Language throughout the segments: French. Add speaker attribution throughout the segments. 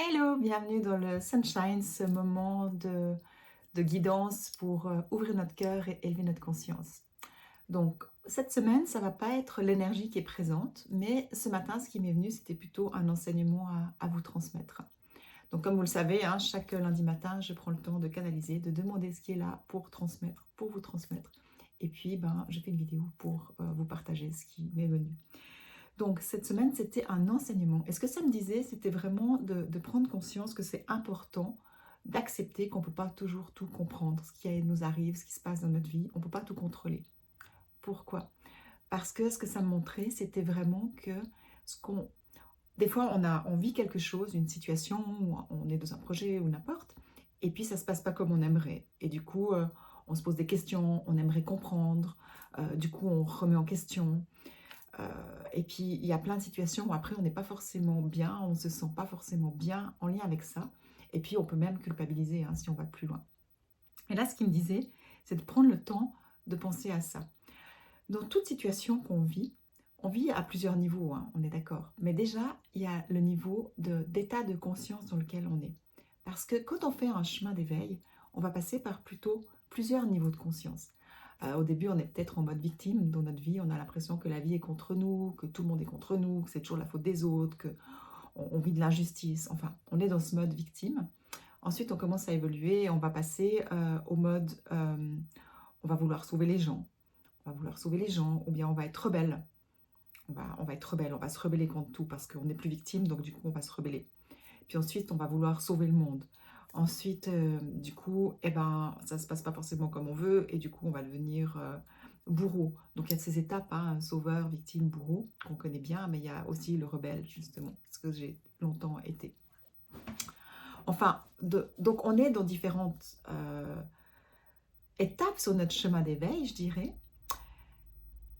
Speaker 1: Hello, bienvenue dans le Sunshine, ce moment de guidance pour ouvrir notre cœur et élever notre conscience. Donc, cette semaine, ça va pas être l'énergie qui est présente, mais ce matin, ce qui m'est venu, c'était plutôt un enseignement à vous transmettre. Donc, comme vous le savez, hein, chaque lundi matin, je prends le temps de canaliser, de demander ce qui est là pour transmettre, pour vous transmettre. Et puis, je fais une vidéo pour vous partager ce qui m'est venu. Donc, cette semaine, c'était un enseignement. Et ce que ça me disait, c'était vraiment de prendre conscience que c'est important d'accepter qu'on ne peut pas toujours tout comprendre, ce qui nous arrive, ce qui se passe dans notre vie. On ne peut pas tout contrôler. Pourquoi? Parce que ce que ça me montrait, c'était vraiment que ce qu'on... Des fois, on vit quelque chose, une situation, ou on est dans un projet ou n'importe, et puis ça ne se passe pas comme on aimerait. Et du coup, on se pose des questions, on aimerait comprendre, du coup, on remet en question. Et puis, il y a plein de situations où après, on n'est pas forcément bien, on ne se sent pas forcément bien en lien avec ça. Et puis, on peut même culpabiliser hein, si on va plus loin. Et là, ce qu'il me disait, c'est de prendre le temps de penser à ça. Dans toute situation qu'on vit, on vit à plusieurs niveaux, hein, on est d'accord. Mais déjà, il y a le niveau d'état de conscience dans lequel on est. Parce que quand on fait un chemin d'éveil, on va passer par plutôt plusieurs niveaux de conscience. Au début, on est peut-être en mode victime dans notre vie, on a l'impression que la vie est contre nous, que tout le monde est contre nous, que c'est toujours la faute des autres, qu'on vit de l'injustice. Enfin, on est dans ce mode victime. Ensuite, on commence à évoluer, on va passer au mode on va vouloir sauver les gens. On va vouloir sauver les gens, ou bien on va être rebelle. On va être rebelle, on va se rebeller contre tout parce qu'on n'est plus victime, donc du coup, on va se rebeller. Puis ensuite, on va vouloir sauver le monde. Ensuite, du coup, ça ne se passe pas forcément comme on veut, et du coup, on va devenir bourreau. Donc, il y a ces étapes, hein, sauveur, victime, bourreau, qu'on connaît bien, mais il y a aussi le rebelle, justement, ce que j'ai longtemps été. Enfin, donc on est dans différentes étapes sur notre chemin d'éveil, je dirais,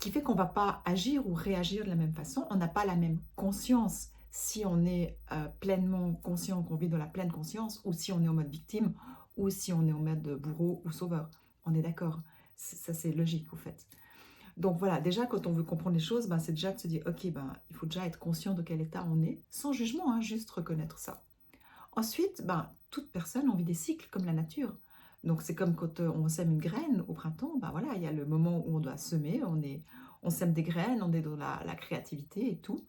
Speaker 1: qui fait qu'on ne va pas agir ou réagir de la même façon. On n'a pas la même conscience si on est pleinement conscient qu'on vit dans la pleine conscience ou si on est en mode victime ou si on est en mode bourreau ou sauveur. On est d'accord. Ça, c'est logique, au fait. Donc voilà, déjà, quand on veut comprendre les choses, c'est déjà de se dire, ok, il faut déjà être conscient de quel état on est, sans jugement, hein, juste reconnaître ça. Ensuite, toute personne a vit des cycles comme la nature. Donc c'est comme quand on sème une graine au printemps, voilà, il y a le moment où on doit semer, on sème des graines, on est dans la créativité et tout.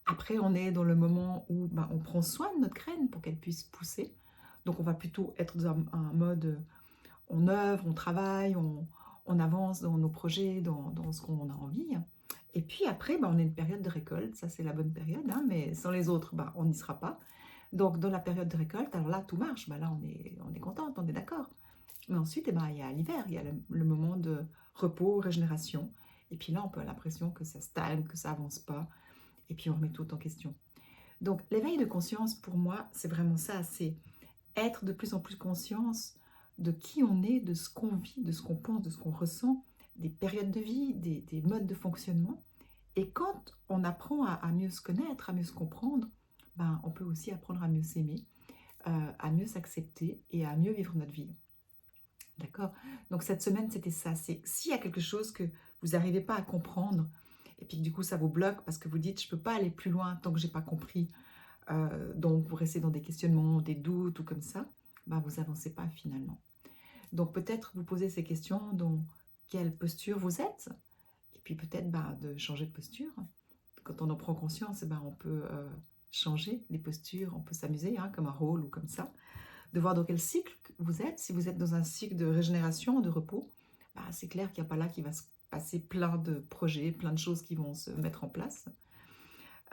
Speaker 1: Après, on est dans le moment où on prend soin de notre graine pour qu'elle puisse pousser. Donc on va plutôt être dans un mode, on œuvre, on travaille, on avance dans nos projets, dans ce qu'on a envie. Et puis après, on a une période de récolte, ça c'est la bonne période, hein, mais sans les autres, on n'y sera pas. Donc, dans la période de récolte, alors là, tout marche. Là, on est contente, on est d'accord. Mais ensuite, il y a l'hiver, il y a le moment de repos, régénération. Et puis là, on peut avoir l'impression que ça stagne, que ça avance pas. Et puis, on remet tout en question. Donc, l'éveil de conscience, pour moi, c'est vraiment ça. C'est être de plus en plus conscience de qui on est, de ce qu'on vit, de ce qu'on pense, de ce qu'on ressent, des périodes de vie, des modes de fonctionnement. Et quand on apprend à mieux se connaître, à mieux se comprendre, on peut aussi apprendre à mieux s'aimer, à mieux s'accepter et à mieux vivre notre vie. D'accord? Donc cette semaine, c'était ça. C'est s'il y a quelque chose que vous n'arrivez pas à comprendre, et puis du coup ça vous bloque parce que vous dites, je ne peux pas aller plus loin tant que je n'ai pas compris. Donc vous restez dans des questionnements, des doutes ou comme ça, vous n'avancez pas finalement. Donc peut-être vous posez ces questions dans quelle posture vous êtes, et puis peut-être de changer de posture. Quand on en prend conscience, on peut changer les postures, on peut s'amuser hein, comme un rôle ou comme ça, de voir dans quel cycle vous êtes. Si vous êtes dans un cycle de régénération, de repos, c'est clair qu'il n'y a pas là qui va se passer plein de projets, plein de choses qui vont se mettre en place.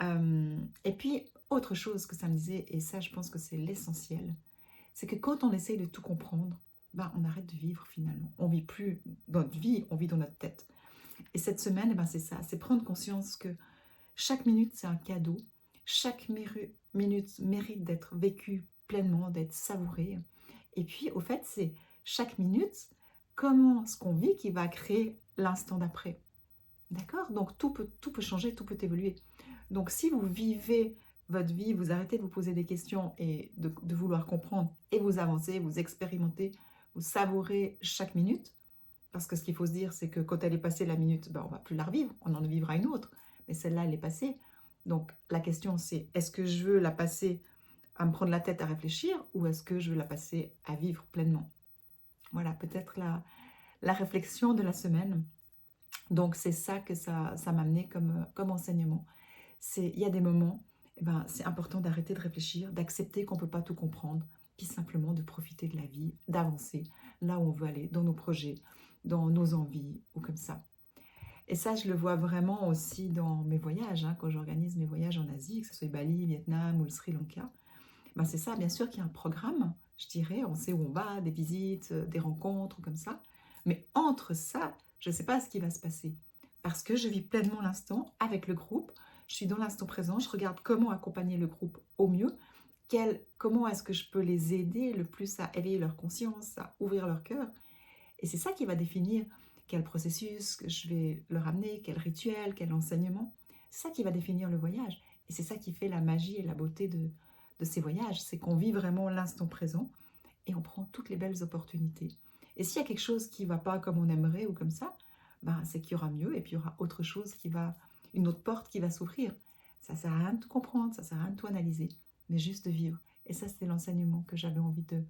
Speaker 1: Et puis, autre chose que ça me disait, et ça je pense que c'est l'essentiel, c'est que quand on essaye de tout comprendre, on arrête de vivre finalement. On ne vit plus notre vie, on vit dans notre tête. Et cette semaine, c'est ça, c'est prendre conscience que chaque minute, c'est un cadeau. Chaque minute mérite d'être vécue pleinement, d'être savourée. Et puis, au fait, c'est chaque minute, comment ce qu'on vit qui va créer l'instant d'après. D'accord? Donc, tout peut changer, tout peut évoluer. Donc, si vous vivez votre vie, vous arrêtez de vous poser des questions et de vouloir comprendre et vous avancez, vous expérimentez, vous savourez chaque minute, parce que ce qu'il faut se dire, c'est que quand elle est passée la minute, on ne va plus la revivre, on en vivra une autre. Mais celle-là, elle est passée. Donc la question, c'est est-ce que je veux la passer à me prendre la tête à réfléchir ou est-ce que je veux la passer à vivre pleinement? Voilà, peut-être la réflexion de la semaine. Donc, c'est ça que ça m'a amené comme enseignement. Il y a des moments, eh ben, c'est important d'arrêter de réfléchir, d'accepter qu'on ne peut pas tout comprendre, puis simplement de profiter de la vie, d'avancer là où on veut aller, dans nos projets, dans nos envies ou comme ça. Et ça, je le vois vraiment aussi dans mes voyages, hein, quand j'organise mes voyages en Asie, que ce soit Bali, Vietnam ou le Sri Lanka. Ben, c'est ça, bien sûr qu'il y a un programme, je dirais, on sait où on va, des visites, des rencontres, comme ça. Mais entre ça, je ne sais pas ce qui va se passer. Parce que je vis pleinement l'instant avec le groupe, je suis dans l'instant présent, je regarde comment accompagner le groupe au mieux, comment est-ce que je peux les aider le plus à éveiller leur conscience, à ouvrir leur cœur. Et c'est ça qui va définir quel processus que je vais leur amener, quel rituel, quel enseignement. C'est ça qui va définir le voyage. Et c'est ça qui fait la magie et la beauté de ces voyages. C'est qu'on vit vraiment l'instant présent et on prend toutes les belles opportunités. Et s'il y a quelque chose qui ne va pas comme on aimerait ou comme ça, ben, c'est qu'il y aura mieux et puis il y aura autre chose une autre porte qui va s'ouvrir. Ça ne sert à rien de tout comprendre, ça ne sert à rien de tout analyser, mais juste de vivre. Et ça, c'est l'enseignement que j'avais envie de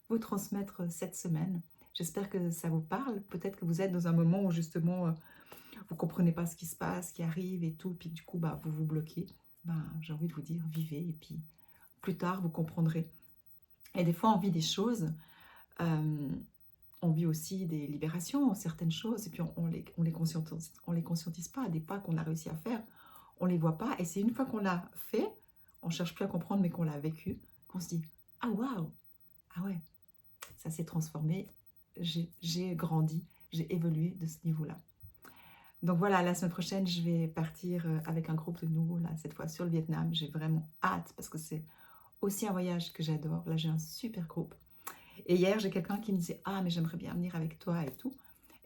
Speaker 1: vous transmettre cette semaine. J'espère que ça vous parle. Peut-être que vous êtes dans un moment où justement vous ne comprenez pas ce qui se passe, ce qui arrive et tout, puis du coup bah, vous vous bloquez. Ben, j'ai envie de vous dire, vivez et puis plus tard vous comprendrez. Et des fois on vit des choses, euh, on vit aussi des libérations, certaines choses, et puis on les conscientise pas, des pas qu'on a réussi à faire, on les voit pas, et c'est une fois qu'on l'a fait, on cherche plus à comprendre, mais qu'on l'a vécu, qu'on se dit, ah waouh, ah ouais, ça s'est transformé, j'ai grandi, j'ai évolué de ce niveau-là. Donc voilà, la semaine prochaine, je vais partir avec un groupe de nouveau, là, cette fois sur le Vietnam. J'ai vraiment hâte parce que c'est aussi un voyage que j'adore. Là, j'ai un super groupe. Et hier, j'ai quelqu'un qui me disait, ah, mais j'aimerais bien venir avec toi et tout.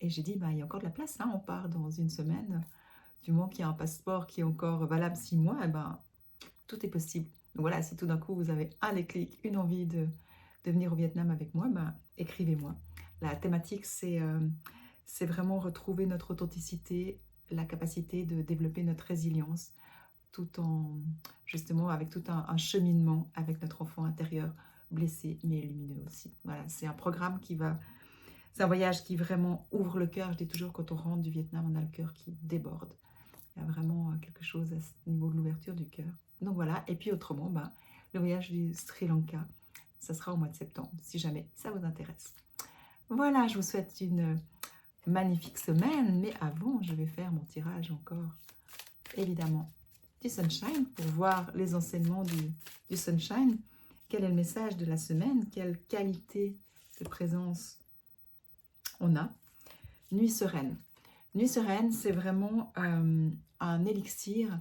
Speaker 1: Et j'ai dit, bah, il y a encore de la place, hein, on part dans une semaine. Du moment qu'il y a un passeport qui est encore valable 6 mois, eh ben, tout est possible. Donc voilà, si tout d'un coup, vous avez un déclic, une envie de venir au Vietnam avec moi, ben, écrivez-moi. La thématique, c'est vraiment retrouver notre authenticité, la capacité de développer notre résilience, tout en, justement, avec tout un cheminement avec notre enfant intérieur, blessé, mais lumineux aussi. Voilà, c'est un programme c'est un voyage qui vraiment ouvre le cœur. Je dis toujours, quand on rentre du Vietnam, on a le cœur qui déborde. Il y a vraiment quelque chose à ce niveau de l'ouverture du cœur. Donc voilà, et puis autrement, ben, le voyage du Sri Lanka, ça sera au mois de septembre, si jamais ça vous intéresse. Voilà, je vous souhaite une magnifique semaine, mais avant, je vais faire mon tirage encore, évidemment, du Sunshine, pour voir les enseignements du Sunshine. Quel est le message de la semaine? Quelle qualité de présence on a? Nuit sereine. Nuit sereine, c'est vraiment un élixir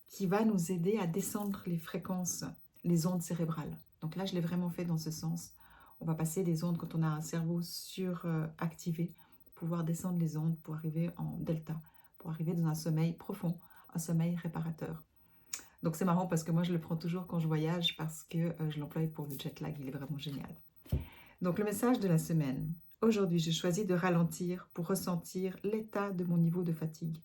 Speaker 1: qui va nous aider à descendre les fréquences, les ondes cérébrales. Donc là, je l'ai vraiment fait dans ce sens. On va passer des ondes quand on a un cerveau suractivé, pouvoir descendre les ondes pour arriver en delta, pour arriver dans un sommeil profond, un sommeil réparateur. Donc c'est marrant parce que moi, je le prends toujours quand je voyage parce que je l'emploie pour le jet lag, il est vraiment génial. Donc le message de la semaine. Aujourd'hui, j'ai choisi de ralentir pour ressentir l'état de mon niveau de fatigue.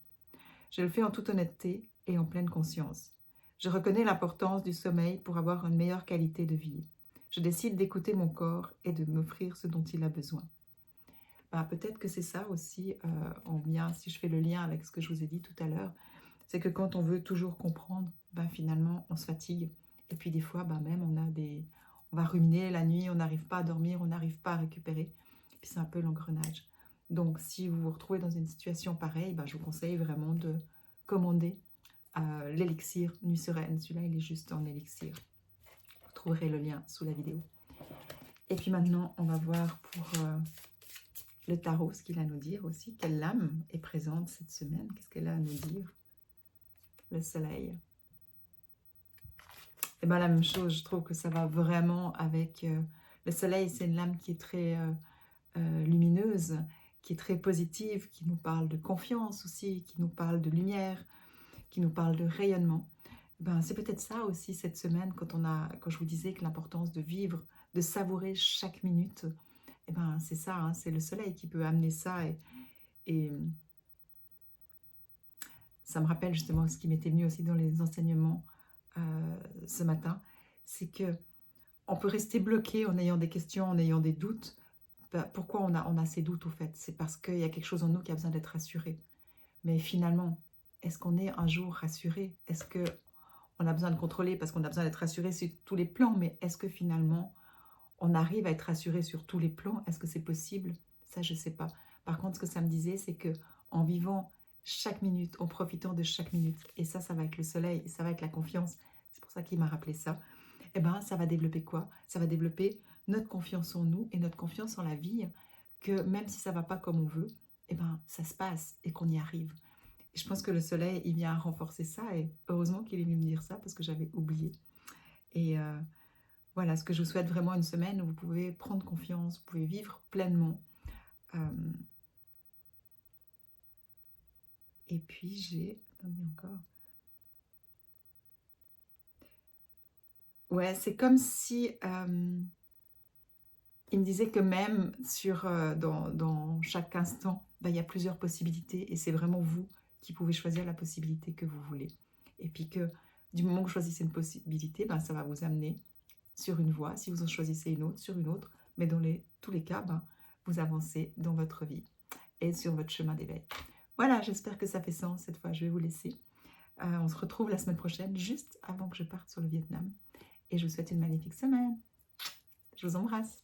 Speaker 1: Je le fais en toute honnêteté et en pleine conscience. Je reconnais l'importance du sommeil pour avoir une meilleure qualité de vie. Je décide d'écouter mon corps et de m'offrir ce dont il a besoin. Ben, peut-être que c'est ça aussi, si je fais le lien avec ce que je vous ai dit tout à l'heure, c'est que quand on veut toujours comprendre, ben, finalement, on se fatigue. Et puis des fois, ben, même, on va ruminer la nuit, on n'arrive pas à dormir, on n'arrive pas à récupérer. Et puis c'est un peu l'engrenage. Donc, si vous vous retrouvez dans une situation pareille, ben, je vous conseille vraiment de commander l'élixir Nuit Sereine. Celui-là, il est juste en élixir. Vous trouverez le lien sous la vidéo. Et puis maintenant, on va voir pour le tarot ce qu'il a à nous dire aussi. Quelle lame est présente cette semaine? Qu'est-ce qu'elle a à nous dire? Le soleil. Et bien la même chose, je trouve que ça va vraiment avec... le soleil, c'est une lame qui est très lumineuse, qui est très positive, qui nous parle de confiance aussi, qui nous parle de lumière, qui nous parle de rayonnement. Ben, c'est peut-être ça aussi cette semaine, quand je vous disais que l'importance de vivre, de savourer chaque minute, et ben, c'est ça, hein, c'est le soleil qui peut amener ça. Et ça me rappelle justement ce qui m'était venu aussi dans les enseignements ce matin, c'est que On peut rester bloqué en ayant des questions, en ayant des doutes. Bah, pourquoi on a ces doutes au fait? C'est parce qu'il y a quelque chose en nous qui a besoin d'être rassuré. Mais finalement, est-ce qu'on est un jour rassuré? Est-ce qu'on a besoin de contrôler parce qu'on a besoin d'être rassuré sur tous les plans? Mais est-ce que finalement, on arrive à être rassuré sur tous les plans? Est-ce que c'est possible? Ça, je ne sais pas. Par contre, ce que ça me disait, c'est que en vivant chaque minute, en profitant de chaque minute, et ça va être le soleil, et ça va être la confiance, c'est pour ça qu'il m'a rappelé ça, eh ben, ça va développer quoi? Ça va développer notre confiance en nous et notre confiance en la vie, que même si ça ne va pas comme on veut, eh ben, ça se passe et qu'on y arrive. Et je pense que le soleil, il vient renforcer ça, et heureusement qu'il est venu me dire ça parce que j'avais oublié. Et voilà, ce que je vous souhaite vraiment, une semaine où vous pouvez prendre confiance, vous pouvez vivre pleinement. Euh, et puis j'ai... Attendez encore. Ouais, c'est comme si... il me disait que même dans chaque instant, bah, il y a plusieurs possibilités et c'est vraiment vous qui pouvez choisir la possibilité que vous voulez. Et puis que du moment que vous choisissez une possibilité, bah, ça va vous amener sur une voie. Si vous en choisissez une autre, sur une autre. Mais dans tous les cas, bah, vous avancez dans votre vie et sur votre chemin d'éveil. Voilà, j'espère que ça fait sens cette fois. Je vais vous laisser. On se retrouve la semaine prochaine, juste avant que je parte sur le Vietnam. Et je vous souhaite une magnifique semaine. Je vous embrasse.